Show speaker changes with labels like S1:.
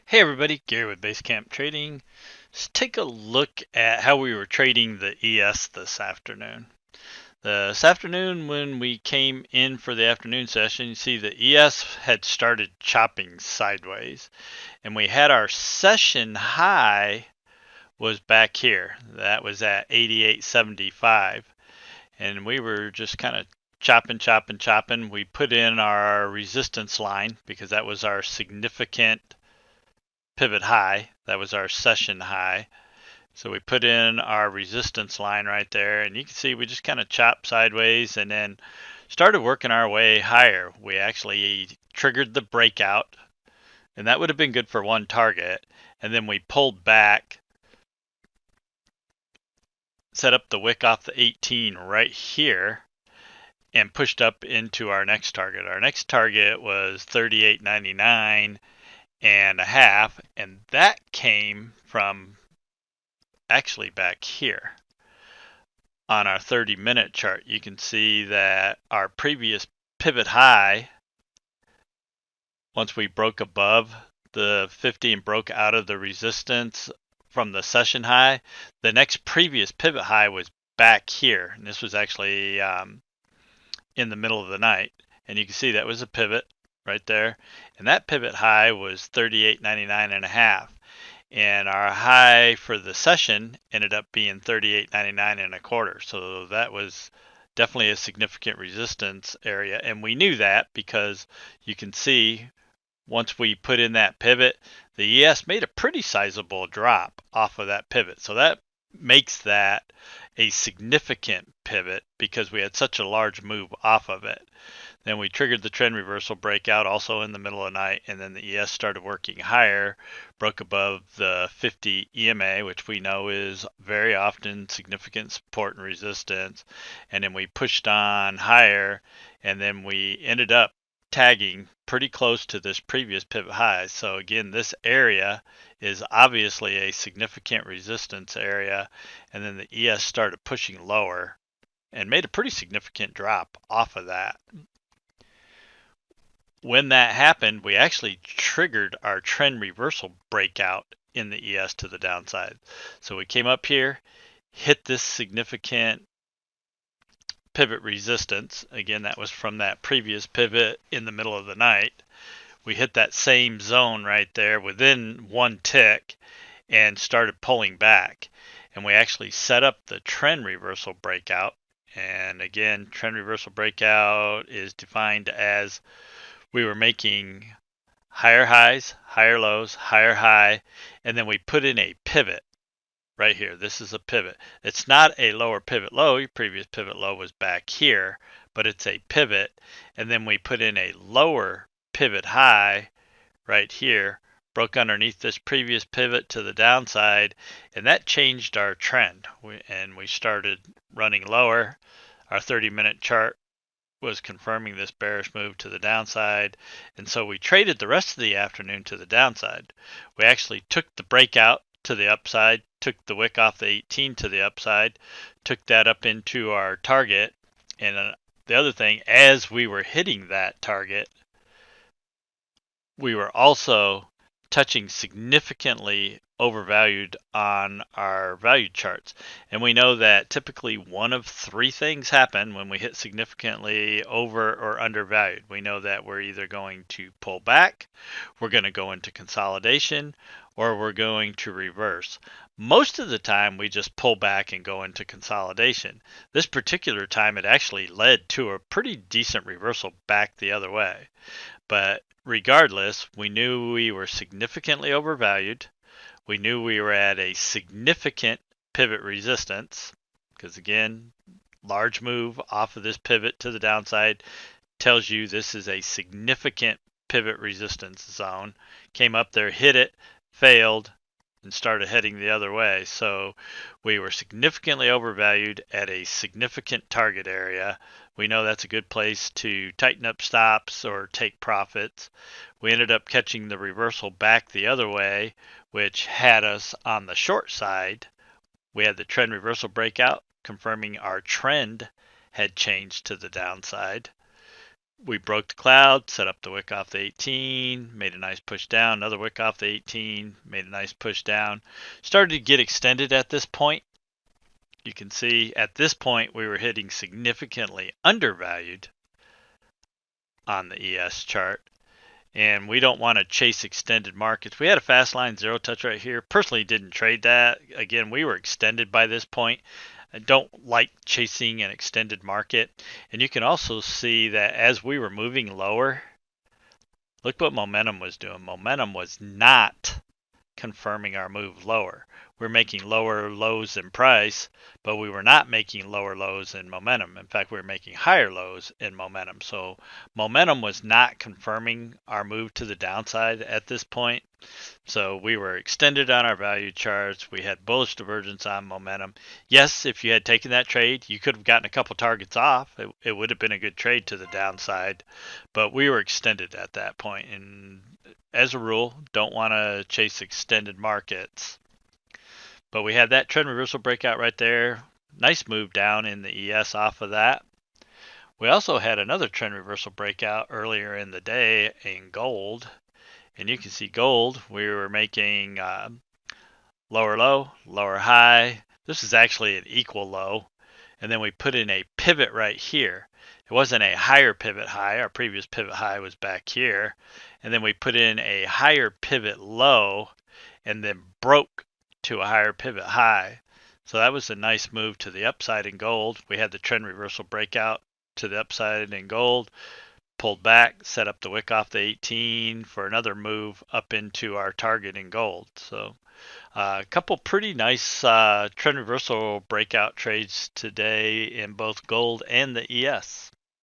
S1: Hey everybody, Gary with Basecamp Trading. Let's take a look at how we were trading the ES this afternoon. This afternoon when we came in for the afternoon session, you see the ES had started chopping sideways and we had our session high was back here. That was at 88.75 and we were just kind of chopping. We put in our resistance line because that was our significant pivot high. That was our session high. So we put in our resistance line right there, and you can see we just kind of chopped sideways and then started working our way higher. We actually triggered the breakout, and that would have been good for one target. And then we pulled back, set up the wick off the 18 right here, and pushed up into our next target. Our next target was 38.99 and a half, and that came from actually back here on our 30-minute chart. You can see that our previous pivot high, once we broke above the 50 and broke out of the resistance from the session high, the next previous pivot high was back here, and this was actually in the middle of the night, and you can see that was a pivot right there, and that pivot high was 38.99 and a half. And our high for the session ended up being 38.99 and a quarter. So that was definitely a significant resistance area. And we knew that because you can see once we put in that pivot, the ES made a pretty sizable drop off of that pivot. So that makes that a significant pivot because we had such a large move off of it. Then we triggered the trend reversal breakout also in the middle of the night, and then the ES started working higher, broke above the 50 EMA, which we know is very often significant support and resistance, and then we pushed on higher, and then we ended up tagging pretty close to this previous pivot high. So again, this area is obviously a significant resistance area, and then the ES started pushing lower and made a pretty significant drop off of that. When that happened, we actually triggered our trend reversal breakout in the ES to the downside. So we came up here, hit this significant pivot resistance. Again, that was from that previous pivot in the middle of the night. We hit that same zone right there within one tick and started pulling back. And we actually set up the trend reversal breakout. And again, trend reversal breakout is defined as we were making higher highs, higher lows, higher high, and then we put in a pivot right here. This is a pivot. It's not a lower pivot low. Your previous pivot low was back here, but it's a pivot. And then we put in a lower pivot high right here, broke underneath this previous pivot to the downside, and that changed our trend. We started running lower. Our 30-minute chart was confirming this bearish move to the downside, and so we traded the rest of the afternoon to the downside. We actually took the breakout to the upside, took the wick off the 18 to the upside, took that up into our target, and the other thing, as we were hitting that target, we were also touching significantly overvalued on our value charts. And we know that typically one of three things happen when we hit significantly over or undervalued. We know that we're either going to pull back, we're going to go into consolidation, or we're going to reverse. Most of the time we just pull back and go into consolidation. This particular time it actually led to a pretty decent reversal back the other way. But regardless, we knew we were significantly overvalued. We knew we were at a significant pivot resistance because, again, large move off of this pivot to the downside tells you this is a significant pivot resistance zone. Came up there, hit it, failed, and started heading the other way. So we were significantly overvalued at a significant target area. We know that's a good place to tighten up stops or take profits. We ended up catching the reversal back the other way, which had us on the short side. We had the trend reversal breakout, confirming our trend had changed to the downside. we broke the cloud, set up the wick off the 18, made a nice push down, another wick off the 18, made a nice push down. Started to get extended at this point. You can see at this point we were hitting significantly undervalued on the ES chart. And we don't want to chase extended markets. We had a fast line zero touch right here. Personally didn't trade that. Again, we were extended by this point. I don't like chasing an extended market. And you can also see that as we were moving lower, look what momentum was doing. Momentum was not confirming our move lower. We're making lower lows in price, but we were not making lower lows in momentum. In fact, we were making higher lows in momentum. So momentum was not confirming our move to the downside at this point. So we were extended on our value charts. We had bullish divergence on momentum. Yes, if you had taken that trade, you could have gotten a couple targets off. It would have been a good trade to the downside, but we were extended at that point. And as a rule, don't want to chase extended markets. But we had that trend reversal breakout right there. Nice move down in the ES off of that. We also had another trend reversal breakout earlier in the day in gold. And you can see gold, we were making lower low, lower high. This is actually an equal low. And then we put in a pivot right here. It wasn't a higher pivot high. Our previous pivot high was back here. And then we put in a higher pivot low and then broke to a higher pivot high. So that was a nice move to the upside in gold. We had the trend reversal breakout to the upside in gold, pulled back, set up the wick off the 18 for another move up into our target in gold. So a couple pretty nice trend reversal breakout trades today in both gold and the ES.